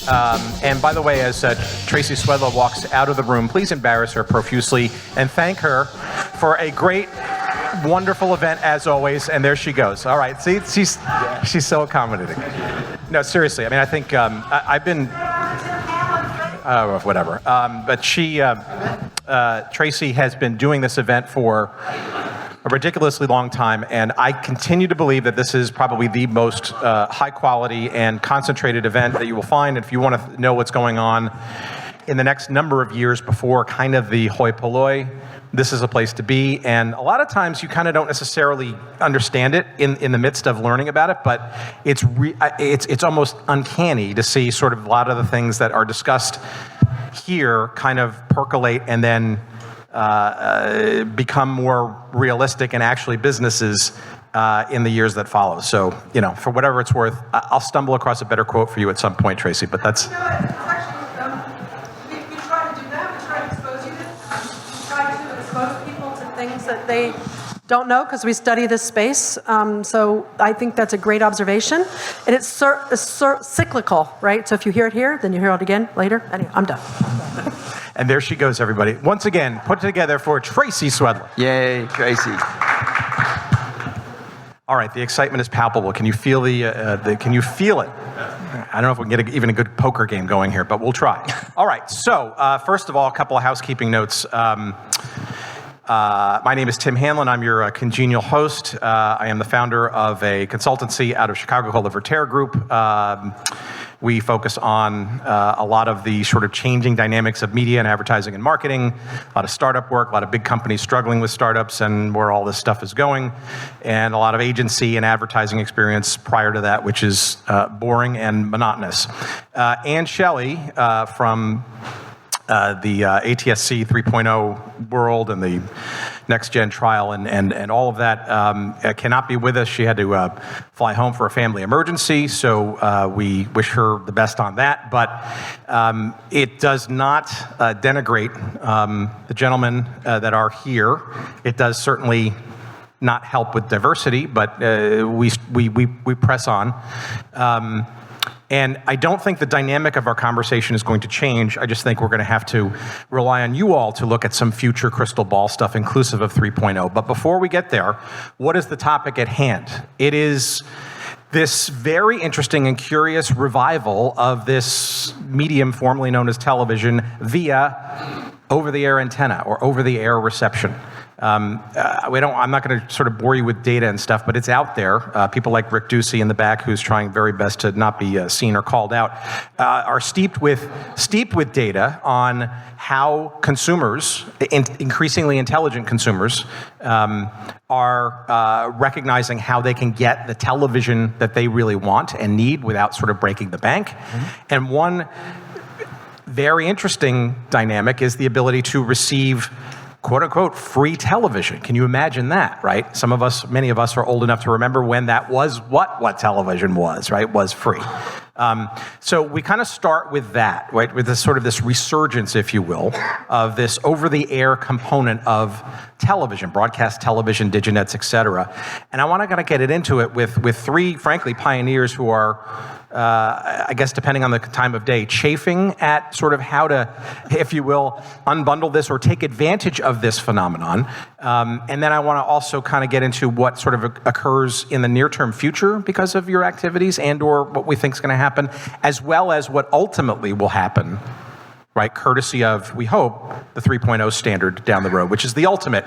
And by the way, as Tracy Swedlow walks out of the room, please embarrass her profusely and thank her for a great, wonderful event as always. And there she goes. All right, see, she's so accommodating. No, seriously. I mean, I think I've been. Whatever. But Tracy has been doing this event for a ridiculously long time, and I continue to believe that this is probably the most high quality and concentrated event that you will find. And if you want to know what's going on in the next number of years before kind of the hoi polloi, this is a place to be. And a lot of times you kind of don't necessarily understand it in the midst of learning about it, but it's almost uncanny to see sort of a lot of the things that are discussed here kind of percolate and then become more realistic and actually businesses in the years that follow. So, for whatever it's worth, I'll stumble across a better quote for you at some point, Tracy, but that's... We try to do that. We try to expose you to try to expose people to things that they don't know because we study this space. So I think that's a great observation. And it's cyclical, right? So if you hear it here, then you hear it again later. Anyway, I'm done. And there she goes, everybody. Once again, put it together for Tracy Swedlow. Yay, Tracy. All right, the excitement is palpable. Can you feel can you feel it? I don't know if we can get even a good poker game going here, but we'll try. All right, so first of all, a couple of housekeeping notes. My name is Tim Hanlon. I'm your congenial host. I am the founder of a consultancy out of Chicago called the Vertere Group. We focus on a lot of the sort of changing dynamics of media and advertising and marketing, a lot of startup work, a lot of big companies struggling with startups and where all this stuff is going, and a lot of agency and advertising experience prior to that, which is boring and monotonous. Ann Shelley from the ATSC 3.0 world and the next gen trial and all of that cannot be with us. She had to fly home for a family emergency, so we wish her the best on that. But it does not denigrate the gentlemen that are here. It does certainly not help with diversity, but we press on. And I don't think the dynamic of our conversation is going to change. I just think we're going to have to rely on you all to look at some future crystal ball stuff, inclusive of 3.0. But before we get there, what is the topic at hand? It is this very interesting and curious revival of this medium formerly known as television via over-the-air antenna or over-the-air reception. I'm not going to sort of bore you with data and stuff, but it's out there. People like Rick Ducey in the back, who's trying very best to not be seen or called out, are steeped with data on how consumers, increasingly intelligent consumers, are recognizing how they can get the television that they really want and need without sort of breaking the bank. Mm-hmm. And one very interesting dynamic is the ability to receive quote-unquote free television. Can you imagine that, right? Many of us are old enough to remember when that was what television was, right? Was free. So we kind of start with that, right? With this resurgence, if you will, of this over-the-air component of television, broadcast television, diginets, et cetera. And I want to kind of get it into it with three, frankly, pioneers who are, I guess depending on the time of day, chafing at sort of how to, if you will, unbundle this or take advantage of this phenomenon. And then I want to also kind of get into what sort of occurs in the near-term future because of your activities and or what we think is going to happen, as well as what ultimately will happen, right, courtesy of, we hope, the 3.0 standard down the road, which is the ultimate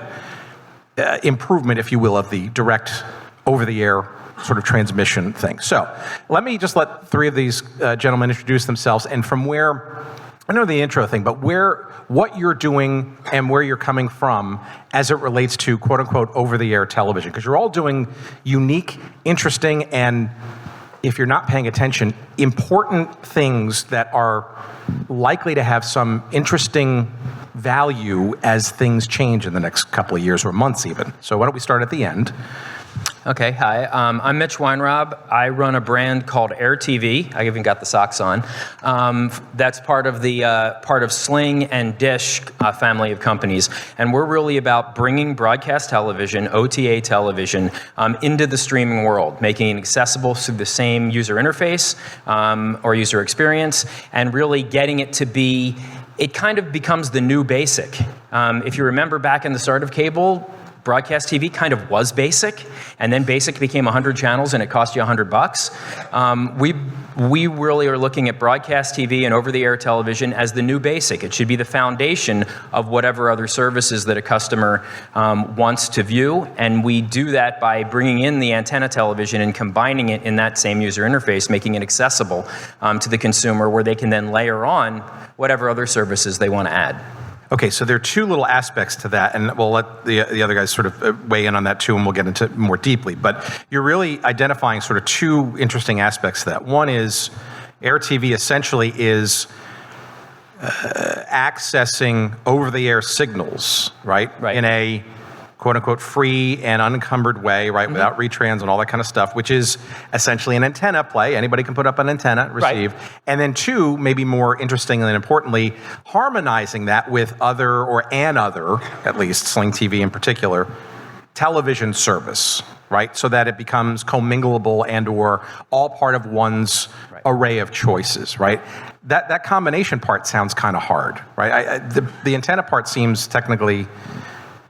improvement, if you will, of the direct over-the-air sort of transmission thing. So let me just let three of these gentlemen introduce themselves, and from where, I know the intro thing, but what you're doing and where you're coming from as it relates to quote-unquote over-the-air television, because you're all doing unique, interesting, and if you're not paying attention, important things that are likely to have some interesting value as things change in the next couple of years or months even. So why don't we start at the end? Okay, hi. I'm Mitch Weinrob. I run a brand called Air TV. I even got the socks on. That's part of Sling and Dish family of companies, and we're really about bringing broadcast television, OTA television, into the streaming world, making it accessible through the same user interface or user experience, and really getting it to be. It kind of becomes the new basic. If you remember back in the start of cable, broadcast TV kind of was basic, and then basic became 100 channels and it cost you $100. We really are looking at broadcast TV and over-the-air television as the new basic. It should be the foundation of whatever other services that a customer wants to view, and we do that by bringing in the antenna television and combining it in that same user interface, making it accessible to the consumer, where they can then layer on whatever other services they want to add. Okay, so there are two little aspects to that, and we'll let the other guys sort of weigh in on that too, and we'll get into it more deeply. But you're really identifying sort of two interesting aspects to that. One is Air TV essentially is accessing over-the-air signals, right? In a quote-unquote free and unencumbered way, right, without retrans and all that kind of stuff, which is essentially an antenna play. Anybody can put up an antenna, receive. Right. And then two, maybe more interestingly and importantly, harmonizing that with other, or an other, at least Sling TV in particular, television service, right? So that it becomes commingleable and or all part of one's array of choices, right? That combination part sounds kind of hard, right? The antenna part seems technically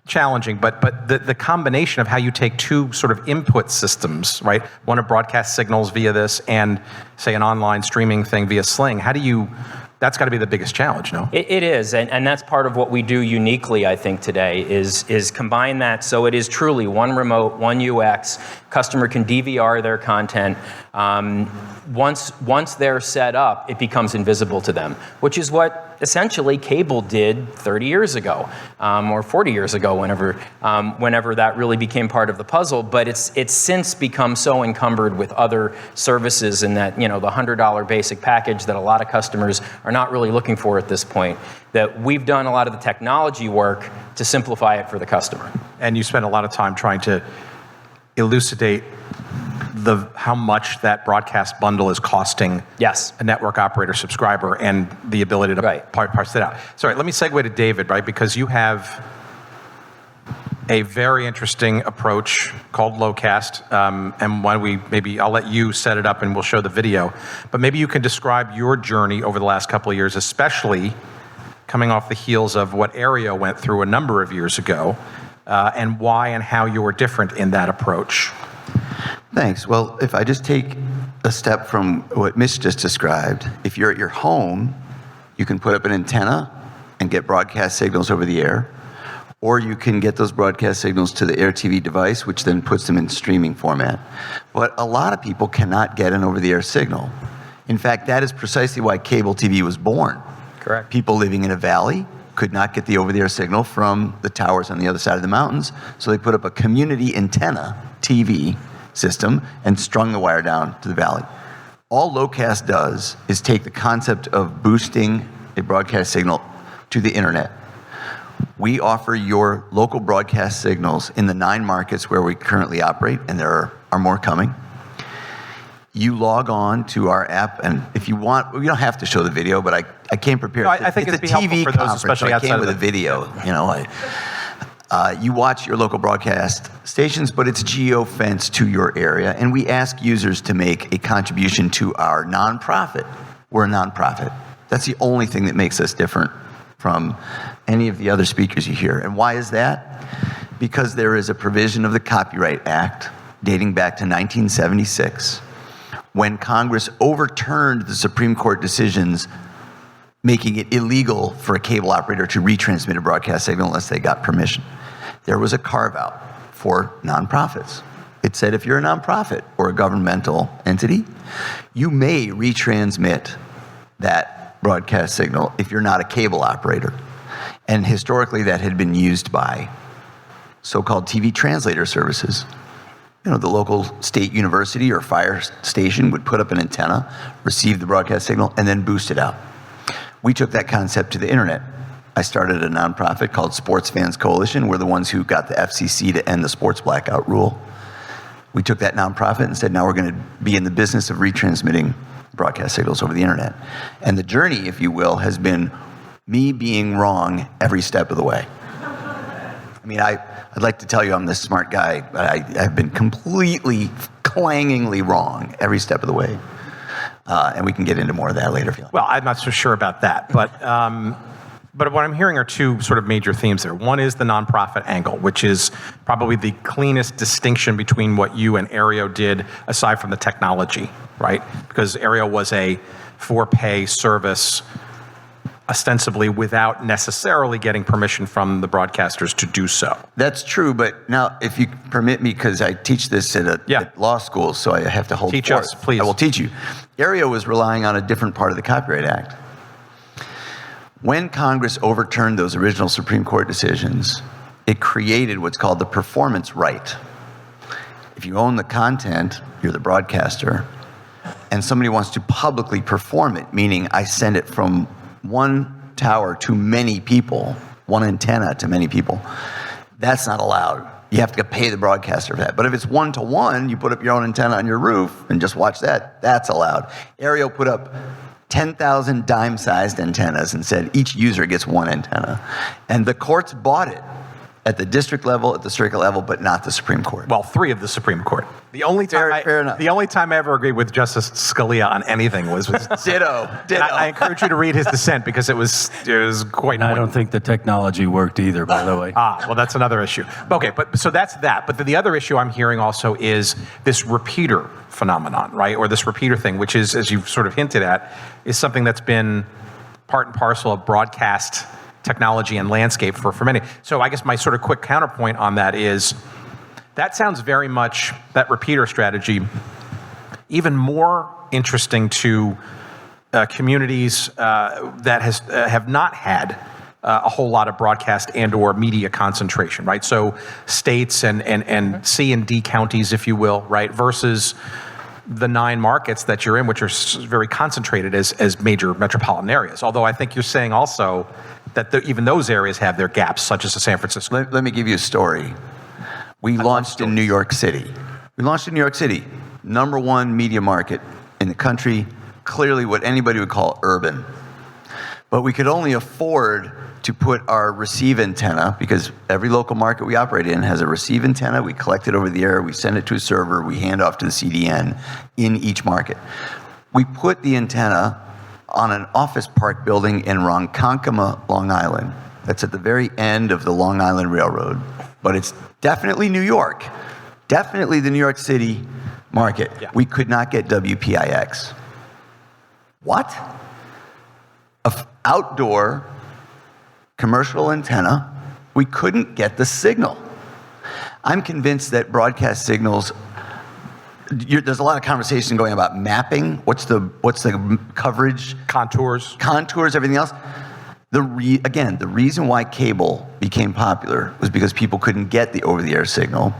challenging, but the combination of how you take two sort of input systems, right? One of broadcast signals via this and, say, an online streaming thing via Sling. How do you, that's got to be the biggest challenge, no? It is, and that's part of what we do uniquely, I think, today, is combine that so it is truly one remote, one UX. Customer can DVR their content. Once they're set up, it becomes invisible to them, which is what essentially cable did 30 years ago, or 40 years ago, whenever that really became part of the puzzle. But it's since become so encumbered with other services, and that, you know, the $100 basic package that a lot of customers are not really looking for at this point, that we've done a lot of the technology work to simplify it for the customer. And you spend a lot of time trying to elucidate how much that broadcast bundle is costing a network operator subscriber, and the ability to parse that out. Sorry, let me segue to David, right? Because you have a very interesting approach called Lowcast, and why don't we maybe, I'll let you set it up and we'll show the video, but maybe you can describe your journey over the last couple of years, especially coming off the heels of what Aereo went through a number of years ago, and why and how you're different in that approach. Thanks. Well, if I just take a step from what Mitch just described, if you're at your home, you can put up an antenna and get broadcast signals over the air, or you can get those broadcast signals to the Air TV device, which then puts them in streaming format. But a lot of people cannot get an over-the-air signal. In fact, that is precisely why cable TV was born. Correct. People living in a valley could not get the over-the-air signal from the towers on the other side of the mountains, so they put up a community antenna TV system and strung the wire down to the valley. All Lowcast does is take the concept of boosting a broadcast signal to the internet. We offer your local broadcast signals in the 9 markets where we currently operate, and there are more coming. You log on to our app, and if you want, we don't have to show the video, but I came prepared. No, I think it'd be helpful for those, especially outside I came of with a video, you know. You watch your local broadcast stations, but it's geo-fenced to your area, and we ask users to make a contribution to our nonprofit. We're a nonprofit. That's the only thing that makes us different from any of the other speakers you hear. And why is that? Because there is a provision of the Copyright Act dating back to 1976, when Congress overturned the Supreme Court decisions making it illegal for a cable operator to retransmit a broadcast signal unless they got permission. There was a carve-out for nonprofits. It said if you're a nonprofit or a governmental entity, you may retransmit that broadcast signal if you're not a cable operator. And historically, that had been used by so-called TV translator services. You know, the local state university or fire station would put up an antenna, receive the broadcast signal, and then boost it out. We took that concept to the internet. I started a nonprofit called Sports Fans Coalition. We're the ones who got the FCC to end the sports blackout rule. We took that nonprofit and said, now we're going to be in the business of retransmitting broadcast signals over the internet. And the journey, if you will, has been me being wrong every step of the way. I mean, I'd like to tell you I'm this smart guy, but I've been completely, clangingly wrong every step of the way. And we can get into more of that later if you like. Well, I'm not so sure about that, but what I'm hearing are two sort of major themes there. One is the nonprofit angle, which is probably the cleanest distinction between what you and Aereo did, aside from the technology, right? Because Aereo was a for-pay service, ostensibly without necessarily getting permission from the broadcasters to do so. That's true, but now, if you permit me, because I teach this at law school, so I have to hold Teach forth. us, please. I will teach you. Aereo was relying on a different part of the Copyright Act. When Congress overturned those original Supreme Court decisions, it created what's called the performance right. If you own the content, you're the broadcaster, and somebody wants to publicly perform it, meaning I send it from one tower to many people, one antenna to many people, that's not allowed. You have to pay the broadcaster for that. But if it's one-to-one, you put up your own antenna on your roof and just watch that, that's allowed. Aereo put up 10,000 dime-sized antennas and said each user gets one antenna. And the courts bought it at the district level, at the circuit level, but not the Supreme Court. Well, 3 of the Supreme Court. The only time Fair enough. The only time I ever agreed with Justice Scalia on anything was with Ditto. And I encourage you to read his dissent because it was quite. And I don't think the technology worked either, by the way. Well, that's another issue. Okay, but so that's that. But the other issue I'm hearing also is this repeater phenomenon, right? Or this repeater thing, which is, as you've sort of hinted at, is something that's been part and parcel of broadcast technology and landscape for many. So I guess my sort of quick counterpoint on that is that sounds very much, that repeater strategy, even more interesting to communities that have not had a whole lot of broadcast and or media concentration, right? So states and C and D counties, if you will, right? Versus the 9 markets that you're in, which are very concentrated as major metropolitan areas. Although I think you're saying also that even those areas have their gaps, such as the San Francisco. Let me give you a story. We launched in New York City. Number 1 media market in the country, clearly what anybody would call urban. But we could only afford to put our receive antenna, because every local market we operate in has a receive antenna. We collect it over the air, we send it to a server, we hand off to the CDN in each market. We put the antenna on an office park building in Ronkonkoma, Long Island. That's at the very end of the Long Island Railroad. But it's definitely New York. Definitely the New York City market. Yeah. We could not get WPIX. What? Outdoor commercial antenna, we couldn't get the signal. I'm convinced that broadcast signals, there's a lot of conversation going about mapping. What's the coverage? Contours, Everything else. The reason why cable became popular was because people couldn't get the over-the-air signal.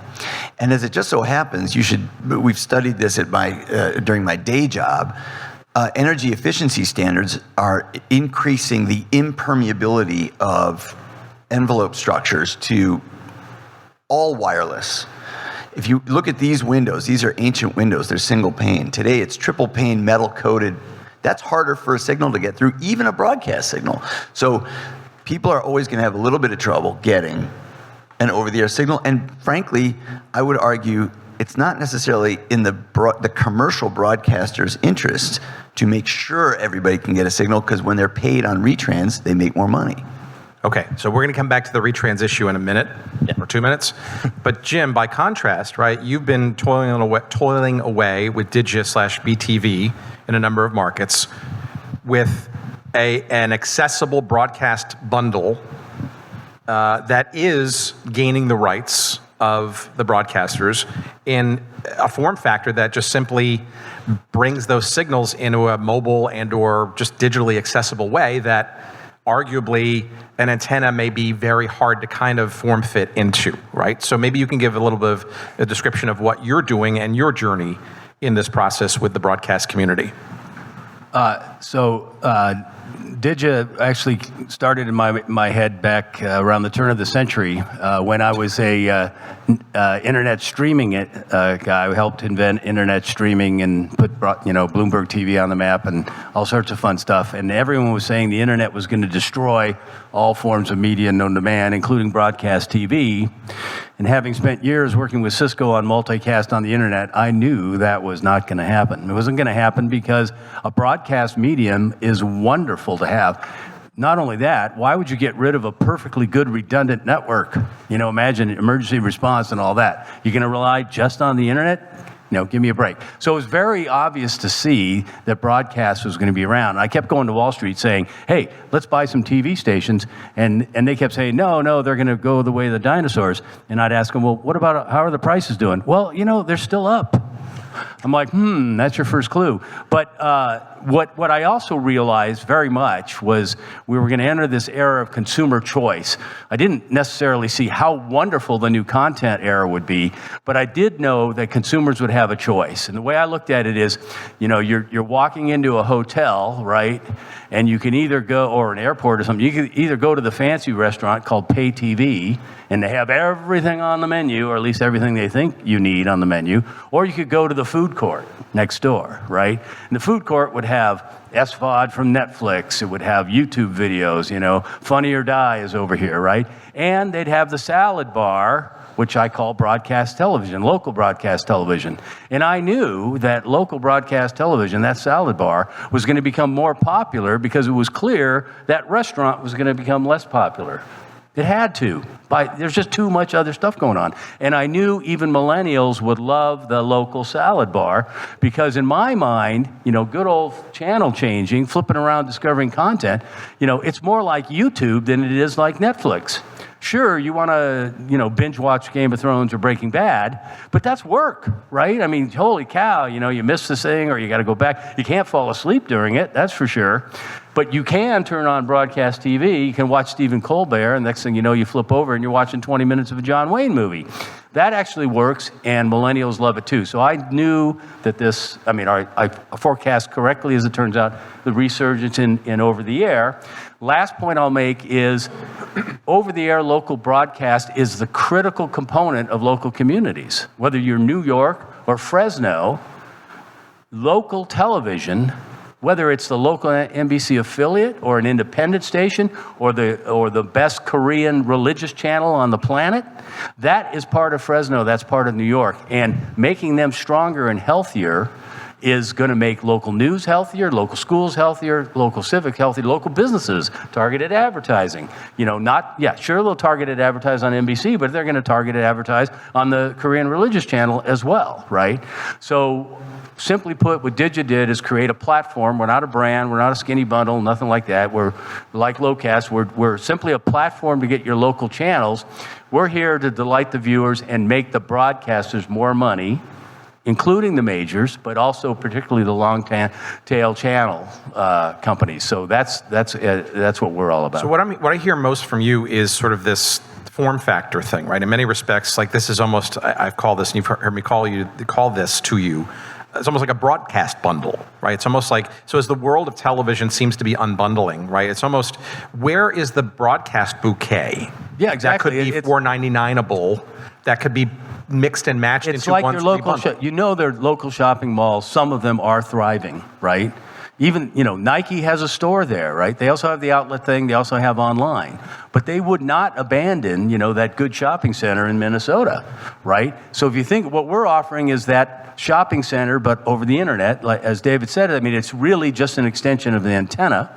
And as it just so happens, we've studied this during my day job. Energy efficiency standards are increasing the impermeability of envelope structures to all wireless. If you look at these windows, these are ancient windows, they're single pane. Today it's triple pane, metal coated. That's harder for a signal to get through, even a broadcast signal. So people are always going to have a little bit of trouble getting an over-the-air signal. And frankly, I would argue it's not necessarily in the commercial broadcaster's interest to make sure everybody can get a signal, because when they're paid on retrans, they make more money. Okay, so we're going to come back to the retrans issue in a minute or 2 minutes. But Jim, by contrast, right, you've been toiling away with Digia/BTV in a number of markets with an accessible broadcast bundle that is gaining the rights of the broadcasters in a form factor that just simply brings those signals into a mobile and or just digitally accessible way that arguably an antenna may be very hard to kind of form fit into, right? So maybe you can give a little bit of a description of what you're doing and your journey in this process with the broadcast community. Digi actually started in my head back around the turn of the century when I was a internet streaming guy who helped invent internet streaming and brought Bloomberg TV on the map and all sorts of fun stuff. And everyone was saying the internet was going to destroy all forms of media known to man, including broadcast TV. And having spent years working with Cisco on multicast on the internet, I knew that was not going to happen. It wasn't going to happen because a broadcast medium is wonderful to have. Not only that, why would you get rid of a perfectly good redundant network? Imagine emergency response and all that. You're going to rely just on the internet? Give me a break. So it was very obvious to see that broadcast was going to be around. And I kept going to Wall Street saying, hey, let's buy some TV stations. And they kept saying, no, they're going to go the way of the dinosaurs. And I'd ask them, well, what about, how are the prices doing? Well, they're still up. I'm like, that's your first clue. But what I also realized very much was we were going to enter this era of consumer choice. I didn't necessarily see how wonderful the new content era would be, but I did know that consumers would have a choice. And the way I looked at it is, you're walking into a hotel, right? And you can either go, or an airport or something, you can either go to the fancy restaurant called Pay TV, and they have everything on the menu, or at least everything they think you need on the menu, or you could go to the food court next door, right? And the food court would have SVOD from Netflix, it would have YouTube videos, Funny or Die is over here, right? And they'd have the salad bar, which I call broadcast television, local broadcast television. And I knew that local broadcast television, that salad bar, was going to become more popular because it was clear that restaurant was going to become less popular. It had to. There's just too much other stuff going on. And I knew even millennials would love the local salad bar because in my mind, good old channel changing, flipping around, discovering content, it's more like YouTube than it is like Netflix. Sure, you want to, binge watch Game of Thrones or Breaking Bad, but that's work, right? I mean, holy cow, you miss this thing or you got to go back. You can't fall asleep during it, that's for sure. But you can turn on broadcast TV, you can watch Stephen Colbert, and next thing you know, you flip over and you're watching 20 minutes of a John Wayne movie. That actually works, and millennials love it too. So I knew that I forecast correctly, as it turns out, the resurgence in over-the-air. Last point I'll make is over-the-air local broadcast is the critical component of local communities. Whether you're New York or Fresno, local television, whether it's the local NBC affiliate or an independent station or the best Korean religious channel on the planet, that is part of Fresno, that's part of New York. And making them stronger and healthier is going to make local news healthier, local schools healthier, local civic healthier, local businesses, targeted advertising. Sure they'll targeted advertise on NBC, but they're going to targeted advertise on the Korean religious channel as well, right? So simply put, what Digi did is create a platform. We're not a brand, we're not a skinny bundle, nothing like that. We're like Locast, we're simply a platform to get your local channels. We're here to delight the viewers and make the broadcasters more money, including the majors, but also particularly the long-tail channel companies. So that's what we're all about. So what I hear most from you is sort of this form factor thing, right? In many respects, like this is almost, I've called this, and you've heard me call this to you, it's almost like a broadcast bundle, right? It's almost like, so as the world of television seems to be unbundling, right? It's almost, where is the broadcast bouquet? Yeah, exactly. That could be $4.99able, that could be mixed and matched into one. It's like your local, their local shopping malls, some of them are thriving, right? Even, Nike has a store there, right? They also have the outlet thing, they also have online. But they would not abandon, that good shopping center in Minnesota, right? So if you think what we're offering is that shopping center, but over the internet, like as David said, it's really just an extension of the antenna.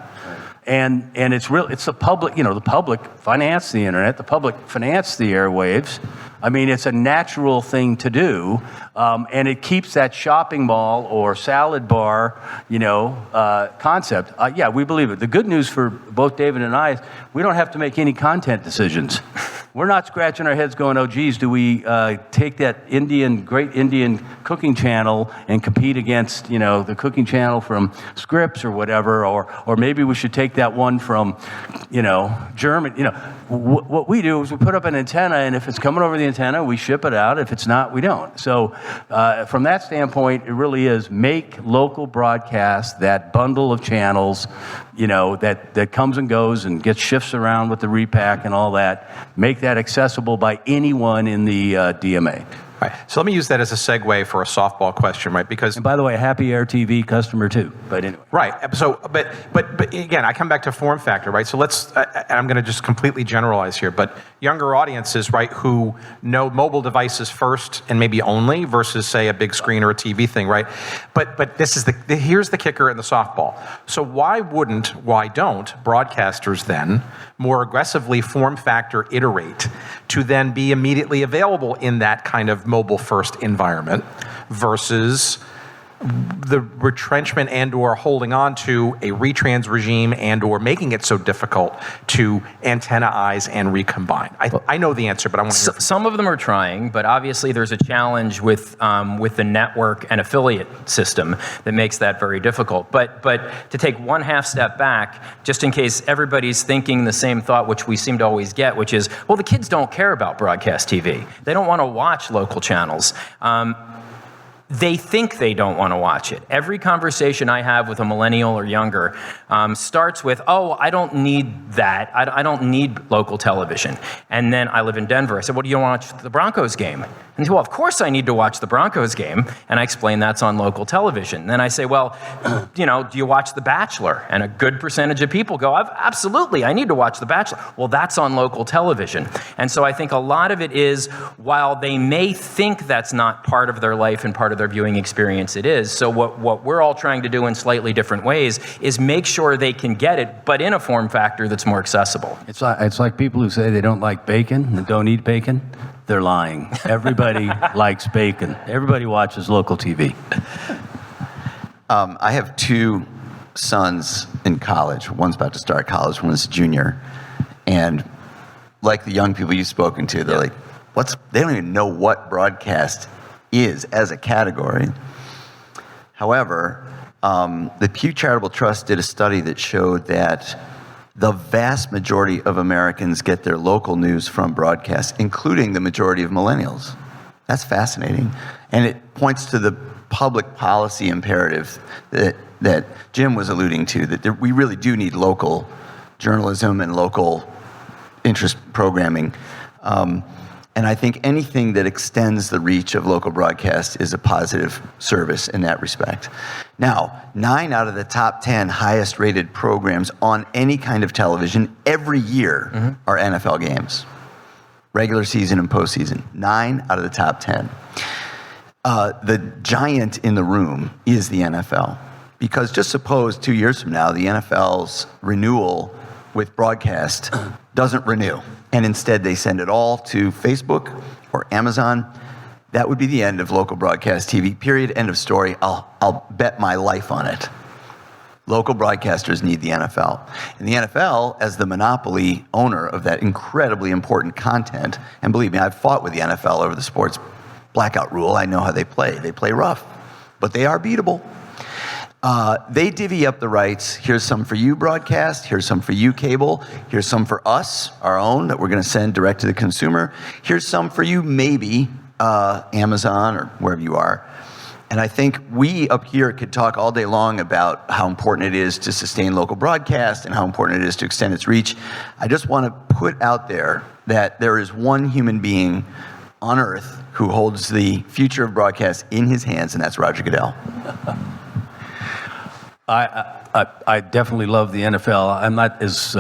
And it's the public, the public finance the internet, the public finance the airwaves. It's a natural thing to do, and it keeps that shopping mall or salad bar, concept. We believe it. The good news for both David and I is we don't have to make any content decisions. we're not scratching our heads going, oh, geez, do we take that great Indian cooking channel and compete against, the cooking channel from Scripps or whatever, or maybe we should take that one from, German. What we do is we put up an antenna, and if it's coming over the antenna, we ship it out. If it's not, we don't. So from that standpoint, it really is make local broadcast, that bundle of channels, that comes and goes and gets shifts around with the repack and all that, make that accessible by anyone in the DMA. Right. So let me use that as a segue for a softball question, right? Because And by the way, a happy Air TV customer too. But anyway. right. So, but again, I come back to form factor, right? So and I'm going to just completely generalize here, but younger audiences, right, who know mobile devices first and maybe only versus say a big screen or a TV thing, right? But this is here's the kicker in the softball. So why don't broadcasters then more aggressively form factor iterate to then be immediately available in that kind of mobile first environment versus the retrenchment and or holding on to a retrans regime and or making it so difficult to antennaize and recombine? I know the answer, but I want to hear from you. Some of them are trying, but obviously there's a challenge with the network and affiliate system that makes that very difficult. But to take one half step back, just in case everybody's thinking the same thought, which we seem to always get, which is, well, the kids don't care about broadcast TV. They don't want to watch local channels. They think they don't want to watch it. Every conversation I have with a millennial or younger starts with, oh, I don't need that. I don't need local television. And then I live in Denver. I said, well, do you want to watch the Broncos game? And he said, well, of course I need to watch the Broncos game. And I explain that's on local television. And then I say, well, do you watch The Bachelor? And a good percentage of people go, absolutely, I need to watch The Bachelor. Well, that's on local television. And so I think a lot of it is, while they may think that's not part of their life and part of their viewing experience, it is. So what we're all trying to do in slightly different ways is make sure they can get it, but in a form factor that's more accessible. It's like people who say they don't like bacon and don't eat bacon. They're lying. Everybody likes bacon. Everybody watches local TV. I have two sons in college. One's about to start college, one's a junior. And like the young people you've spoken to, they're like, they don't even know what broadcast is as a category. However, the Pew Charitable Trust did a study that showed that the vast majority of Americans get their local news from broadcast, including the majority of millennials. That's fascinating. And it points to the public policy imperative that Jim was alluding to, that we really do need local journalism and local interest programming. And I think anything that extends the reach of local broadcast is a positive service in that respect. Now, 9 out of the top 10 highest rated programs on any kind of television every year are NFL games. Regular season and postseason. 9 out of the top 10. The giant in the room is the NFL. Because just suppose 2 years from now, the NFL's renewal with broadcast doesn't renew. And instead they send it all to Facebook or Amazon. That would be the end of local broadcast TV, period, end of story. I'll bet my life on it. Local broadcasters need the NFL. And the NFL, as the monopoly owner of that incredibly important content, and believe me, I've fought with the NFL over the sports blackout rule. I know how they play. They play rough, but they are beatable. They divvy up the rights. Here's some for you, broadcast. Here's some for you, cable. Here's some for us, our own, that we're going to send direct to the consumer. Here's some for you, maybe, Amazon or wherever you are. And I think we up here could talk all day long about how important it is to sustain local broadcast and how important it is to extend its reach. I just want to put out there that there is one human being on earth who holds the future of broadcast in his hands, and that's Roger Goodell. I definitely love the NFL. I'm not as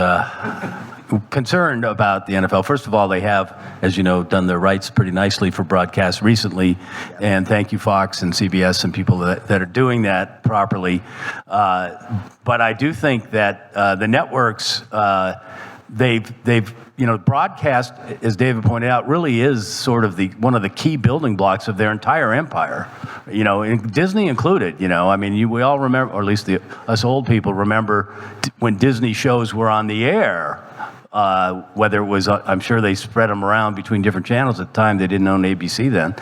concerned about the NFL. First of all, they have, as you know, done their rights pretty nicely for broadcast recently, and thank you, Fox and CBS and people that are doing that properly. But I do think that the networks, they've broadcast, as David pointed out, really is sort of one of the key building blocks of their entire empire. Disney included. We all remember, or at least us old people remember when Disney shows were on the air. whether it was, I'm sure they spread them around between different channels at the time. They didn't own ABC then.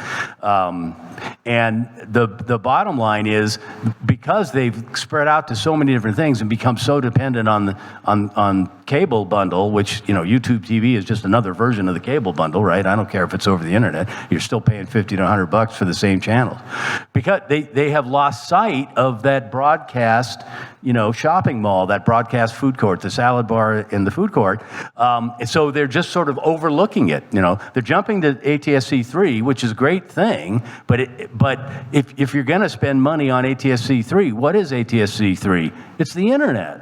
And the bottom line is, because they've spread out to so many different things and become so dependent on cable bundle, which, YouTube TV is just another version of the cable bundle, right? I don't care if it's over the internet. You're still paying $50 to $100 for the same channels. Because they have lost sight of that broadcast, shopping mall, that broadcast food court, the salad bar in the food court. So they're just sort of overlooking it. They're jumping to ATSC 3, which is a great thing, but if you're going to spend money on ATSC 3, what is ATSC 3? It's the internet.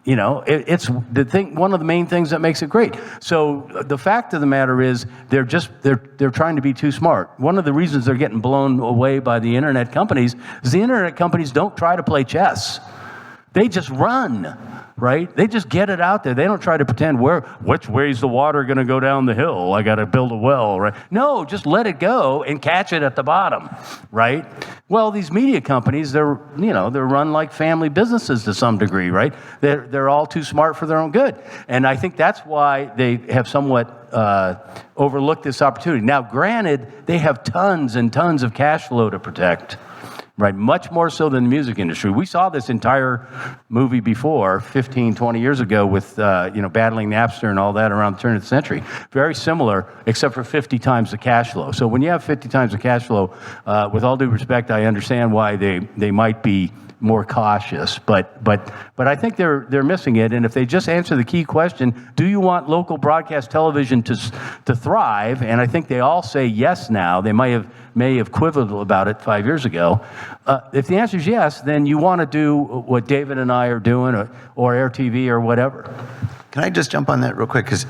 It's the thing. One of the main things that makes it great. So the fact of the matter is, they're trying to be too smart. One of the reasons they're getting blown away by the internet companies is the internet companies don't try to play chess. They just run, right? They just get it out there. They don't try to pretend which way's the water going to go down the hill. I got to build a well, right? No, just let it go and catch it at the bottom, right? Well, these media companies, they're run like family businesses to some degree, right? They're all too smart for their own good. And I think that's why they have somewhat overlooked this opportunity. Now, granted, they have tons and tons of cash flow to protect. Right, much more so than the music industry. We saw this entire movie before, 15, 20 years ago, with battling Napster and all that around the turn of the century. Very similar, except for 50 times the cash flow. So when you have 50 times the cash flow, with all due respect, I understand why they might be more cautious, but I think they're missing it. And if they just answer the key question, do you want local broadcast television to thrive? And I think they all say yes now. They may have quibbled about it 5 years ago. If the answer is yes, then you want to do what David and I are doing, or Air TV or whatever. Can I just jump on that real quick? Because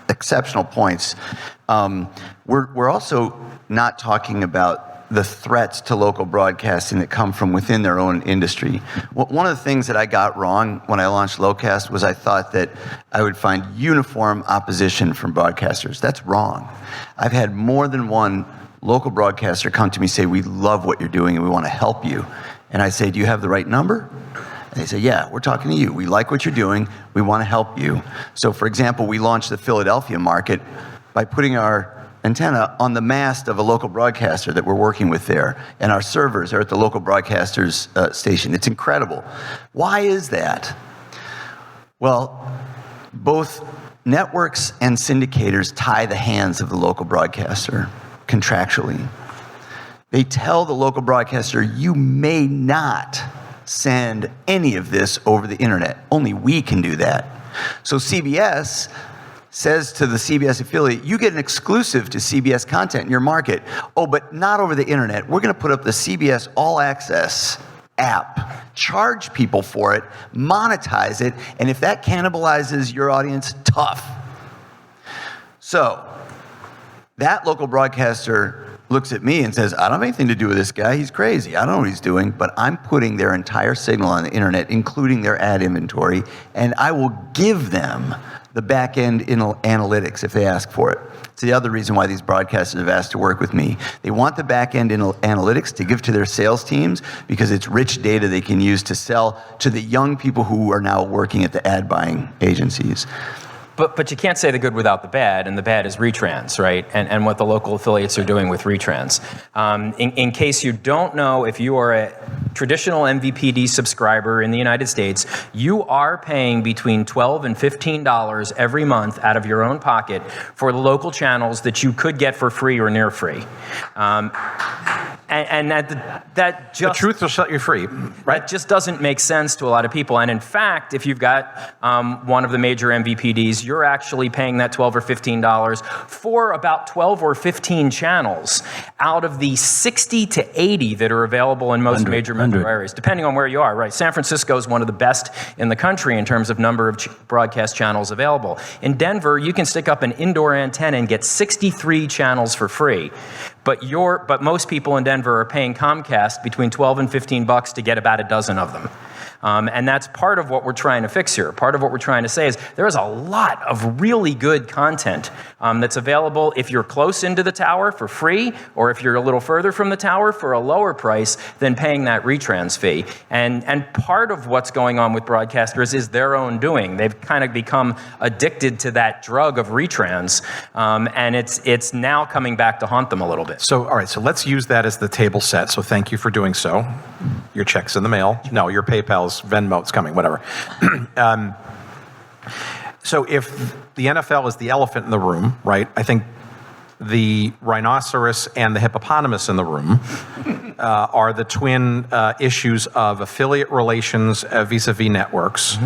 exceptional points. We're also not talking about the threats to local broadcasting that come from within their own industry. One of the things that I got wrong when I launched Locast was I thought that I would find uniform opposition from broadcasters. That's wrong. I've had more than one local broadcaster come to me and say, we love what you're doing and we want to help you. And I say, do you have the right number? And they say, yeah, we're talking to you. We like what you're doing. We want to help you. So, for example, we launched the Philadelphia market by putting our antenna on the mast of a local broadcaster that we're working with there, and our servers are at the local broadcaster's station. It's incredible. Why is that? Well, both networks and syndicators tie the hands of the local broadcaster contractually. They tell the local broadcaster, you may not send any of this over the internet. Only we can do that. So CBS says to the CBS affiliate, you get an exclusive to CBS content in your market. Oh, but not over the internet. We're going to put up the CBS All Access app, charge people for it, monetize it, and if that cannibalizes your audience, tough. So that local broadcaster looks at me and says, I don't have anything to do with this guy. He's crazy. I don't know what he's doing, but I'm putting their entire signal on the internet, including their ad inventory, and I will give them the back-end analytics if they ask for it. It's the other reason why these broadcasters have asked to work with me. They want the back-end analytics to give to their sales teams because it's rich data they can use to sell to the young people who are now working at the ad buying agencies. But you can't say the good without the bad, and the bad is retrans, right? And what the local affiliates are doing with retrans. In case you don't know, if you are a traditional MVPD subscriber in the United States, you are paying between $12 and $15 every month out of your own pocket for the local channels that you could get for free or near free. And that just... The truth will set you free, right? That just doesn't make sense to a lot of people. And in fact, if you've got one of the major MVPDs, you're actually paying that $12 or $15 for about 12 or 15 channels out of the 60 to 80 that are available in most major metro areas, depending on where you are, right? San Francisco is one of the best in the country in terms of number of broadcast channels available. In Denver, you can stick up an indoor antenna and get 63 channels for free. But most people in Denver are paying Comcast between $12 and $15 to get about a dozen of them. And that's part of what we're trying to fix here. Part of what we're trying to say is there is a lot of really good content that's available if you're close into the tower for free, or if you're a little further from the tower for a lower price than paying that retrans fee. And part of what's going on with broadcasters is their own doing. They've kind of become addicted to that drug of retrans, and it's now coming back to haunt them a little bit. So, all right, so let's use that as the table set. So thank you for doing so. Your check's in the mail. No, your PayPal's, Venmo's coming, whatever. So if the NFL is the elephant in the room, right, I think the rhinoceros and the hippopotamus in the room are the twin issues of affiliate relations vis-a-vis networks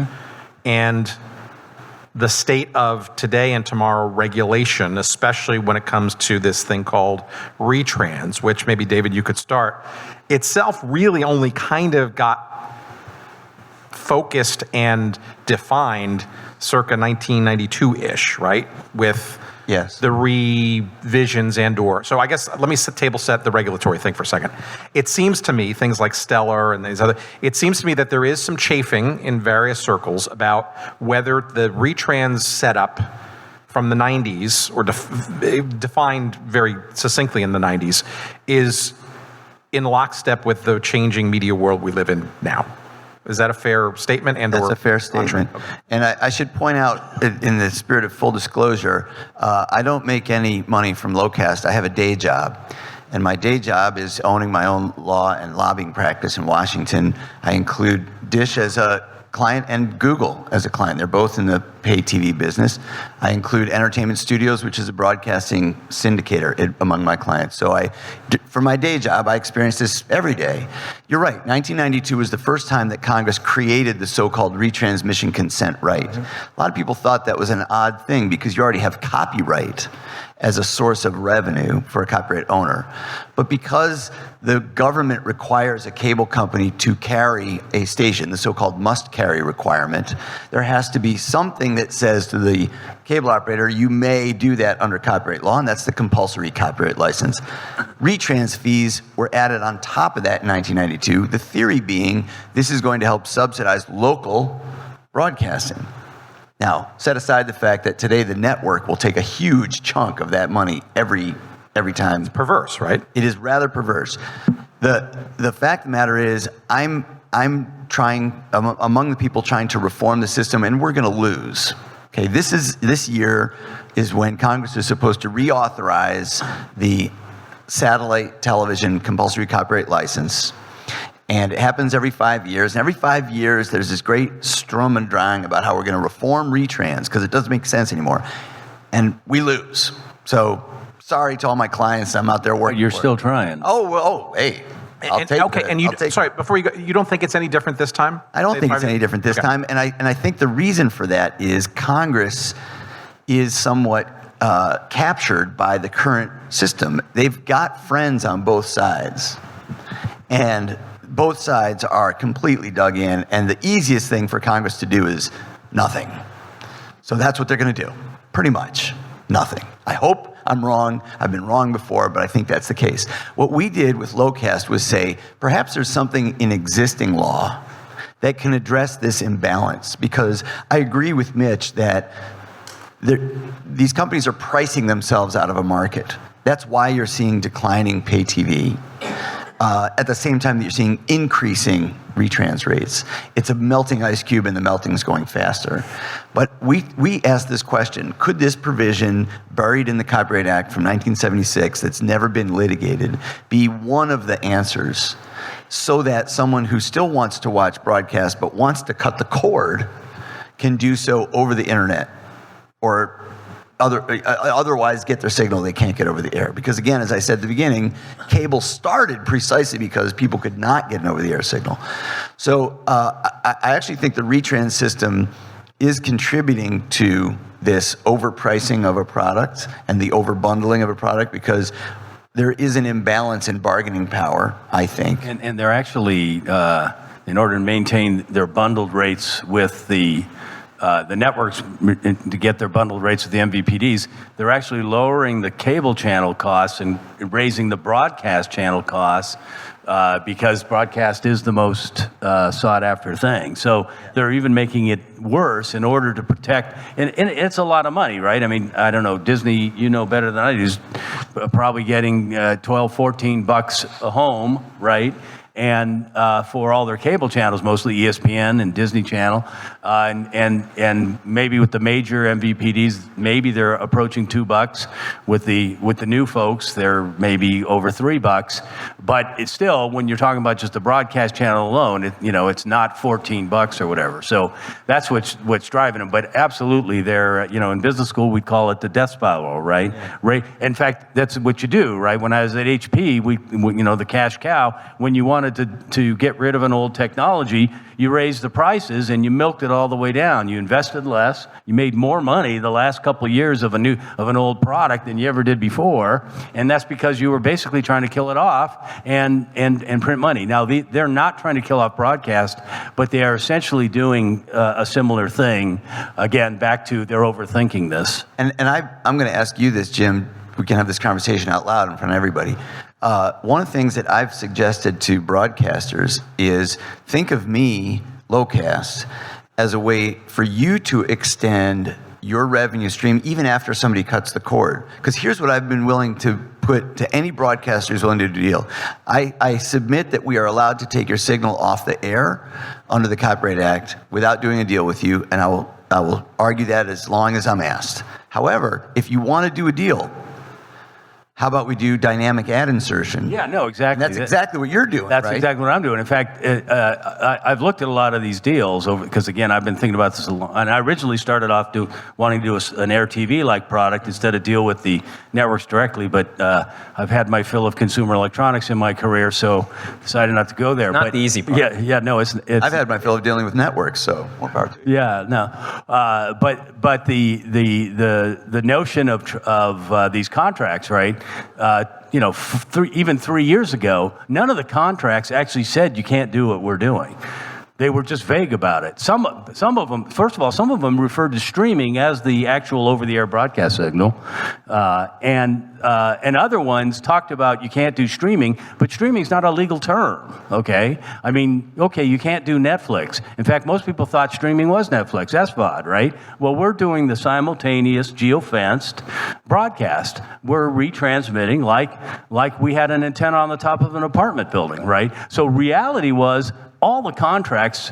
and the state of today and tomorrow regulation, especially when it comes to this thing called retrans, which maybe, David, you could start, itself really only kind of got focused and defined circa 1992-ish, right? With Yes. the revisions so I guess let me table set the regulatory thing for a second. It seems to me, things like Stellar and these other, it seems to me that there is some chafing in various circles about whether the retrans setup from the 90s, or defined very succinctly in the 90s, is in lockstep with the changing media world we live in now. Is that a fair statement? That's a fair statement. Okay. And I should point out, in the spirit of full disclosure, I don't make any money from Locast. I have a day job. And my day job is owning my own law and lobbying practice in Washington. I include Dish as a client and Google as a client. They're both in the pay TV business. I include Entertainment Studios, which is a broadcasting syndicator among my clients. So for my day job, I experience this every day. You're right, 1992 was the first time that Congress created the so-called retransmission consent right. A lot of people thought that was an odd thing because you already have copyright as a source of revenue for a copyright owner. But because the government requires a cable company to carry a station, the so-called must-carry requirement, there has to be something that says to the cable operator, you may do that under copyright law, and that's the compulsory copyright license. Retrans fees were added on top of that in 1992, the theory being this is going to help subsidize local broadcasting. Now, set aside the fact that today the network will take a huge chunk of that money every time. It's perverse, right? It is rather perverse. The fact of the matter is, I'm trying, among the people trying to reform the system, and we're going to lose. Okay, this year is when Congress is supposed to reauthorize the satellite television compulsory copyright license. And it happens every 5 years. And every 5 years, there's this great strum and drang about how we're going to reform retrans because it doesn't make sense anymore. And we lose. So sorry to all my clients. I'm out there working. You're still trying. Hey. I'll take okay, the- and you I'll take- sorry, before you go, you don't think it's any different this time? I don't think it's any different this Okay. time. And I think the reason for that is Congress is somewhat captured by the current system. They've got friends on both sides. And both sides are completely dug in, and the easiest thing for Congress to do is nothing. So that's what they're going to do, pretty much nothing. I hope I'm wrong. I've been wrong before, but I think that's the case. What we did with Locast was say, perhaps there's something in existing law that can address this imbalance, because I agree with Mitch that these companies are pricing themselves out of a market. That's why you're seeing declining pay TV. At the same time that you're seeing increasing retrans rates. It's a melting ice cube, and the melting is going faster. But we asked this question: could this provision buried in the Copyright Act from 1976 that's never been litigated be one of the answers, so that someone who still wants to watch broadcast but wants to cut the cord can do so over the internet, or otherwise get their signal they can't get over the air? Because again, as I said at the beginning, cable started precisely because people could not get an over-the-air signal. So I actually think the retrans system is contributing to this overpricing of a product and the overbundling of a product, because there is an imbalance in bargaining power, I think. And they're actually, in order to maintain their bundled rates with the networks, to get their bundled rates with the MVPDs, they're actually lowering the cable channel costs and raising the broadcast channel costs because broadcast is the most sought after thing. So they're even making it worse in order to protect, and it's a lot of money, right? I mean, I don't know, Disney, you know better than I do, is probably getting $12, $14 a home, right? And for all their cable channels, mostly ESPN and Disney Channel, and maybe with the major MVPDs, maybe they're approaching $2. With the new folks, they're maybe over $3. But it's still, when you're talking about just the broadcast channel alone, it's not $14 or whatever. So that's what's driving them. But absolutely, they're in business school we'd call it the death spiral, right? Yeah. Right. In fact, that's what you do, right? When I was at HP, we the cash cow, when you wanted to get rid of an old technology, you raised the prices and you milked it all the way down. You invested less. You made more money the last couple of years of an old product than you ever did before, and that's because you were basically trying to kill it off and print money. Now they're not trying to kill off broadcast, but they are essentially doing a similar thing. Again, back to they're overthinking this. And I'm going to ask you this, Jim. We can have this conversation out loud in front of everybody. One of the things that I've suggested to broadcasters is think of me, Lowcast, as a way for you to extend your revenue stream even after somebody cuts the cord. Because here's what I've been willing to put to any broadcaster who's willing to do a deal. I submit that we are allowed to take your signal off the air under the Copyright Act without doing a deal with you, and I will argue that as long as I'm asked. However, if you want to do a deal, how about we do dynamic ad insertion? Yeah, no, exactly. And that's exactly what you're doing, That's right? exactly what I'm doing. In fact, I've looked at a lot of these deals because, again, I've been thinking about this a lot. And I originally started off wanting to do an Air TV-like product instead of deal with the networks directly. But I've had my fill of consumer electronics in my career, so decided not to go there. Not the easy part. Yeah, no, it's. I've had my fill of dealing with networks, so more power to you. Yeah, no, but the notion of these contracts, right? Even 3 years ago, none of the contracts actually said you can't do what we're doing. They were just vague about it. Some of them, first of all, some of them referred to streaming as the actual over-the-air broadcast signal, and other ones talked about you can't do streaming, but streaming is not a legal term. Okay, I mean, okay, you can't do Netflix. In fact, most people thought streaming was Netflix, SVOD, right? Well, we're doing the simultaneous geofenced broadcast. We're retransmitting like we had an antenna on the top of an apartment building, right? So reality was, all the contracts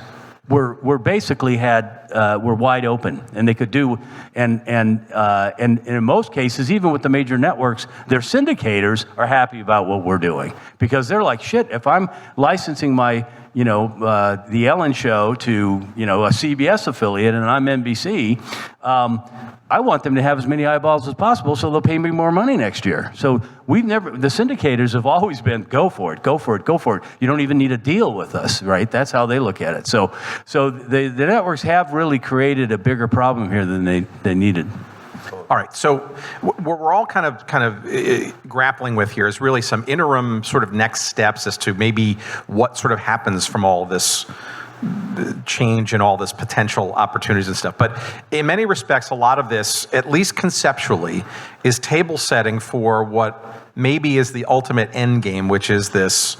were basically were wide open, and they could do, and in most cases, even with the major networks, their syndicators are happy about what we're doing because they're like, shit, if I'm licensing my the Ellen show to a CBS affiliate and I'm NBC, I want them to have as many eyeballs as possible so they'll pay me more money next year. So the syndicators have always been, go for it, go for it, go for it. You don't even need a deal with us, right? That's how they look at it. So the networks have really created a bigger problem here than they needed. All right, so what we're all kind of grappling with here is really some interim sort of next steps as to maybe what sort of happens from all this change and all this potential opportunities and stuff. But in many respects, a lot of this, at least conceptually, is table setting for what maybe is the ultimate end game, which is this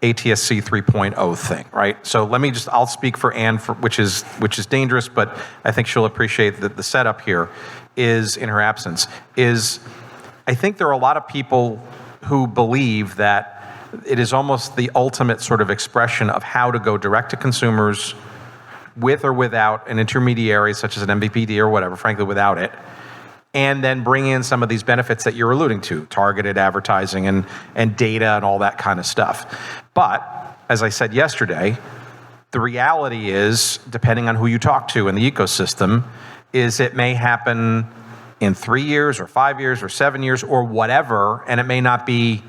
ATSC 3.0 thing, right? So I'll speak for Ann, which is dangerous, but I think she'll appreciate that the setup here is, in her absence, is I think there are a lot of people who believe that it is almost the ultimate sort of expression of how to go direct to consumers with or without an intermediary such as an MVPD or whatever, frankly, without it, and then bring in some of these benefits that you're alluding to, targeted advertising and data and all that kind of stuff. But, as I said yesterday, the reality is, depending on who you talk to in the ecosystem, is it may happen in 3 years or 5 years or 7 years or whatever, and it may not be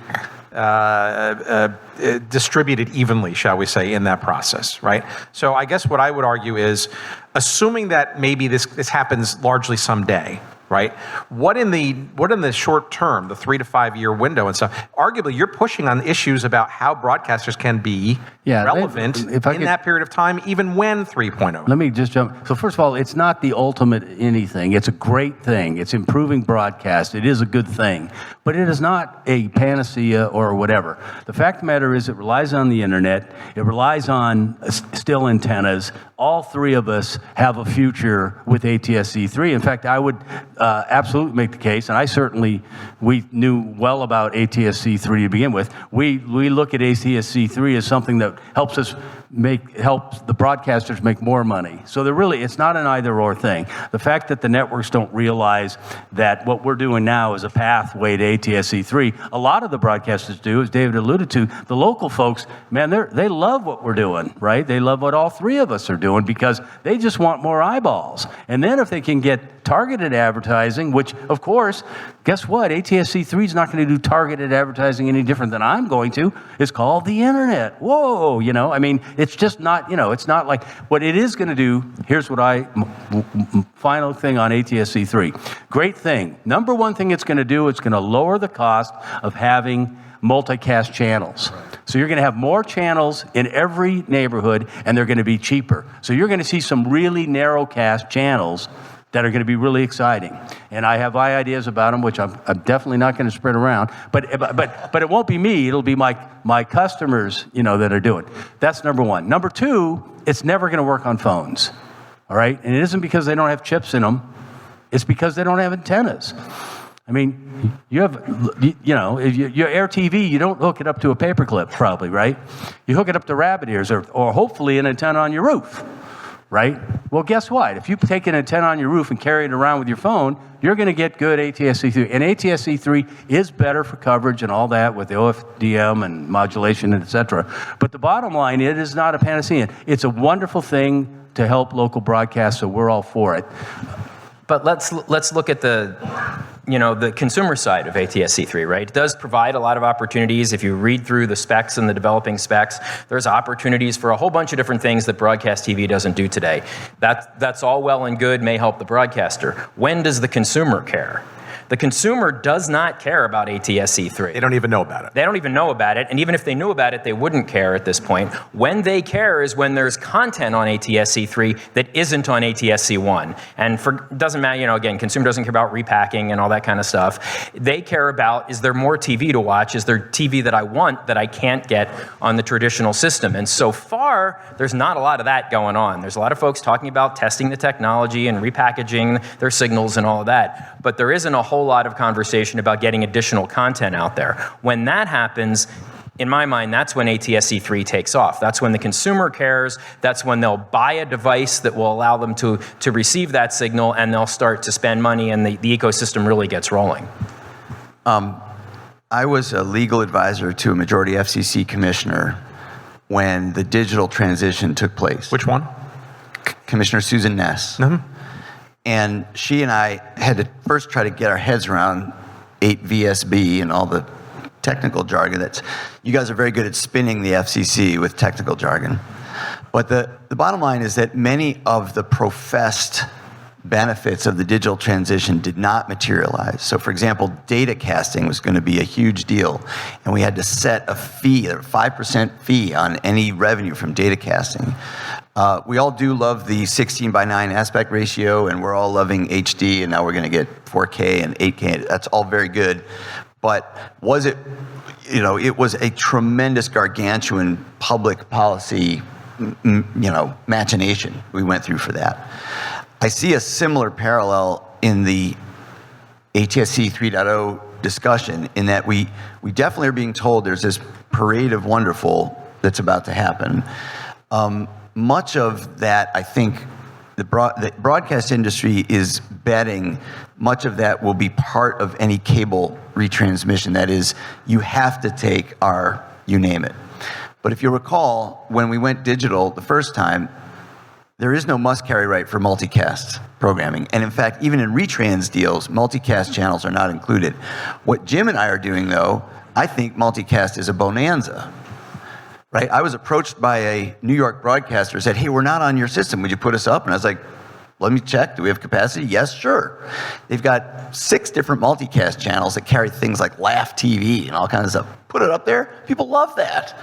distributed evenly, shall we say, in that process, right? So I guess what I would argue is, assuming that maybe this happens largely someday, right? What in the short term, the 3 to 5 year window and stuff, arguably you're pushing on issues about how broadcasters can be relevant in that period of time, even when 3.0. Let me just jump. So first of all, it's not the ultimate anything. It's a great thing. It's improving broadcast. It is a good thing. But it is not a panacea or whatever. The fact of the matter is it relies on the internet. It relies on still antennas. All three of us have a future with ATSC 3. In fact, I would absolutely make the case, and we knew well about ATSC 3 to begin with. We look at ATSC 3 as something that helps the broadcasters make more money. So it's not an either-or thing. The fact that the networks don't realize that what we're doing now is a pathway to ATSC 3, a lot of the broadcasters do, as David alluded to. The local folks, man, they love what we're doing, right? They love what all three of us are doing because they just want more eyeballs. And then if they can get targeted advertising, which, of course, guess what? ATSC 3 is not going to do targeted advertising any different than I'm going to. It's called the internet. Whoa, it's just not, it's not like what it is going to do. Here's what final thing on ATSC 3. Great thing. Number one thing it's going to do, it's going to lower the cost of having multicast channels. So you're going to have more channels in every neighborhood, and they're going to be cheaper. So you're going to see some really narrowcast channels that are going to be really exciting. And I have ideas about them, which I'm definitely not going to spread around. But it won't be me. It'll be my customers, that are doing it. That's number one. Number two, it's never going to work on phones. All right? And it isn't because they don't have chips in them. It's because they don't have antennas. I mean, you have, your Air TV, you don't hook it up to a paperclip, probably, right? You hook it up to rabbit ears or hopefully an antenna on your roof. Right? Well, guess what? If you take an antenna on your roof and carry it around with your phone, you're going to get good ATSC 3. And ATSC 3 is better for coverage and all that with the OFDM and modulation, et cetera. But the bottom line, it is not a panacea. It's a wonderful thing to help local broadcasts, so we're all for it. But let's look at the consumer side of ATSC 3, right? It does provide a lot of opportunities. If you read through the specs and the developing specs, there's opportunities for a whole bunch of different things that broadcast TV doesn't do today. That's all well and good, may help the broadcaster. When does the consumer care? The consumer does not care about ATSC 3. They don't even know about it. They don't even know about it, and even if they knew about it, they wouldn't care at this point. When they care is when there's content on ATSC 3 that isn't on ATSC 1. And doesn't matter, again, consumer doesn't care about repacking and all that kind of stuff. They care about, is there more TV to watch? Is there TV that I want that I can't get on the traditional system? And so far, there's not a lot of that going on. There's a lot of folks talking about testing the technology and repackaging their signals and all of that, but there isn't a whole lot of conversation about getting additional content out there. When that happens, in my mind, that's when ATSC 3 takes off. That's when the consumer cares. That's when they'll buy a device that will allow them to receive that signal, and they'll start to spend money, and the ecosystem really gets rolling. I was a legal advisor to a majority FCC commissioner when the digital transition took place. Which one? Commissioner Susan Ness. Mm-hmm. And she and I had to first try to get our heads around 8VSB and all the technical jargon. You guys are very good at spinning the FCC with technical jargon. But the bottom line is that many of the professed benefits of the digital transition did not materialize. So, for example, data casting was going to be a huge deal, and we had to set a fee, a 5% fee on any revenue from data casting. We all do love the 16:9 aspect ratio, and we're all loving HD, and now we're going to get 4K and 8K. That's all very good. But was it, it was a tremendous gargantuan public policy, machination we went through for that. I see a similar parallel in the ATSC 3.0 discussion in that we definitely are being told there's this parade of wonderful that's about to happen. Much of that, I think, the broadcast industry is betting much of that will be part of any cable retransmission. That is, you have to take you name it. But if you recall, when we went digital the first time, there is no must-carry right for multicast programming. And in fact, even in retrans deals, multicast channels are not included. What Jim and I are doing, though, I think multicast is a bonanza. Right? I was approached by a New York broadcaster who said, hey, we're not on your system. Would you put us up? And I was like, Let me check. Do we have capacity? Yes, sure. They've got 6 different multicast channels that carry things like Laugh TV and all kinds of stuff. Put it up there. People love that.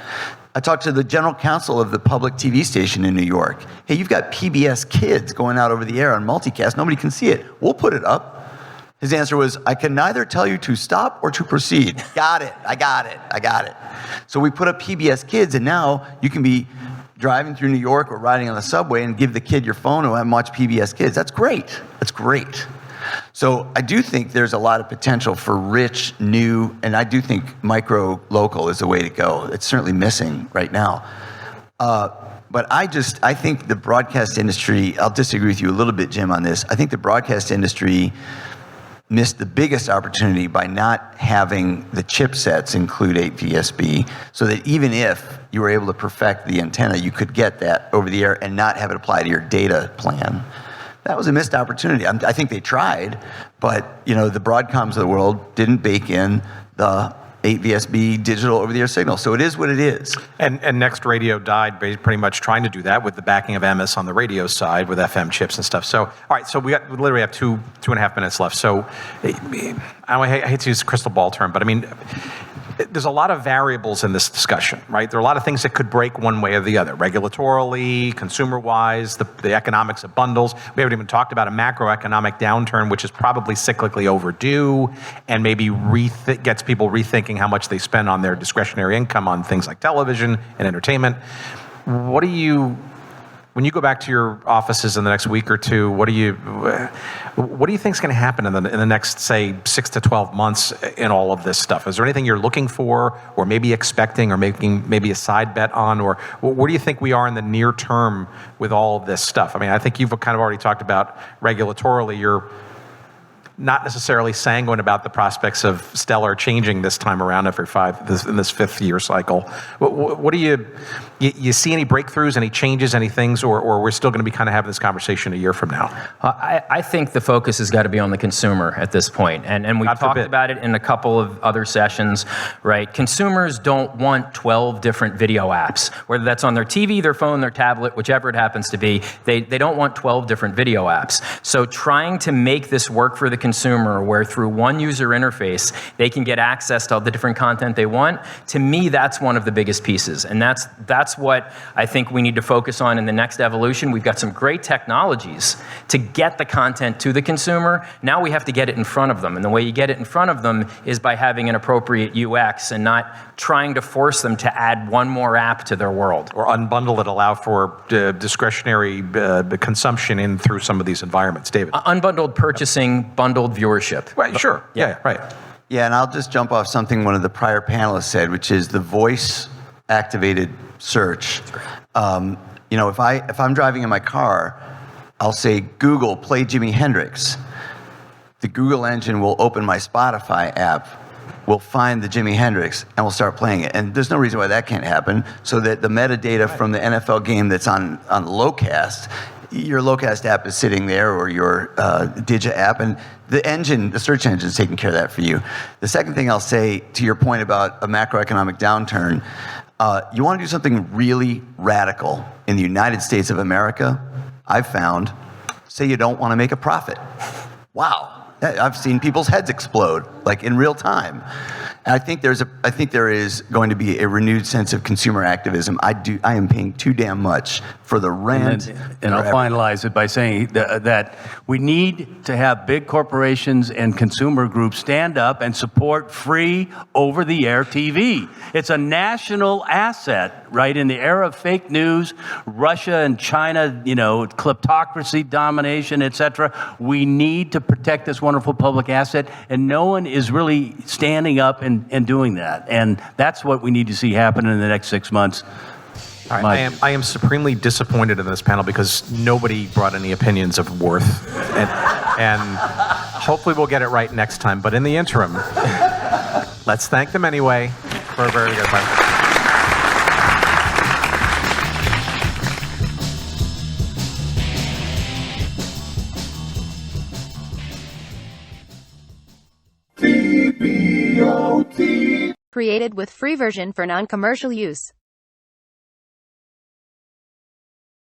I talked to the general counsel of the public TV station in New York. Hey, you've got PBS Kids going out over the air on multicast. Nobody can see it. We'll put it up. His answer was, I can neither tell you to stop or to proceed. Got it. I got it. So we put up PBS Kids, and now you can be driving through New York or riding on the subway and give the kid your phone and watch PBS Kids. That's great. So I do think there's a lot of potential for rich, new, and I do think micro-local is the way to go. It's certainly missing right now. But I think the broadcast industry, I'll disagree with you a little bit, Jim, on this. I think the broadcast industry missed the biggest opportunity by not having the chipsets include 8 VSB, so that even if you were able to perfect the antenna, you could get that over the air and not have it apply to your data plan. That was a missed opportunity. I think they tried, but the Broadcoms of the world didn't bake in the 8 VSB digital over-the-air signal. So it is what it is. And Next Radio died pretty much trying to do that with the backing of MS on the radio side with FM chips and stuff. So, all right, so we literally have 2.5 minutes left. So I hate to use a crystal ball term, but I mean, there's a lot of variables in this discussion, right? There are a lot of things that could break one way or the other, regulatorily, consumer-wise, the economics of bundles. We haven't even talked about a macroeconomic downturn, which is probably cyclically overdue and maybe gets people rethinking how much they spend on their discretionary income on things like television and entertainment. When you go back to your offices in the next week or two, what do you think is going to happen in the next, say, 6 to 12 months in all of this stuff? Is there anything you're looking for, or maybe expecting, or making maybe a side bet on, or where do you think we are in the near term with all of this stuff? I mean, I think you've kind of already talked about regulatorily. You're not necessarily sanguine about the prospects of Stellar changing this time around in this 5th year cycle. What do you see any breakthroughs, any changes, any things, or we're still going to be kind of having this conversation a year from now? I think the focus has got to be on the consumer at this point. And we've talked about it in a couple of other sessions, right? Consumers don't want 12 different video apps, whether that's on their TV, their phone, their tablet, whichever it happens to be. They don't want 12 different video apps. So trying to make this work for the consumer, where through one user interface, they can get access to all the different content they want, to me, that's one of the biggest pieces. And that's what I think we need to focus on in the next evolution. We've got some great technologies to get the content to the consumer. Now we have to get it in front of them. And the way you get it in front of them is by having an appropriate UX and not trying to force them to add one more app to their world. Or unbundle it, allow for discretionary consumption in through some of these environments. David? Unbundled purchasing, bundled viewership. Right, sure. Yeah, right. Yeah, and I'll just jump off something one of the prior panelists said, which is the voice-activated search. If I'm driving in my car, I'll say, Google, play Jimi Hendrix. The Google engine will open my Spotify app, will find the Jimi Hendrix, and will start playing it. And there's no reason why that can't happen, so that the metadata from the NFL game that's on Locast, your Locast app is sitting there, or your Digi app, and the search engine is taking care of that for you. The second thing I'll say, to your point about a macroeconomic downturn, you want to do something really radical in the United States of America, I've found, say you don't want to make a profit. Wow. I've seen people's heads explode, like in real time. And I think there is going to be a renewed sense of consumer activism. I am paying too damn much for the rent. And I'll finalize it by saying that we need to have big corporations and consumer groups stand up and support free over-the-air TV. It's a national asset, right? In the era of fake news, Russia and China, kleptocracy, domination, etc. We need to protect this wonderful public asset, and no one is really standing up and doing that. And that's what we need to see happen in the next 6 months. All right, I am supremely disappointed in this panel because nobody brought any opinions of worth, and hopefully we'll get it right next time. But in the interim, let's thank them anyway for a very good panel. Created with free version for non-commercial use.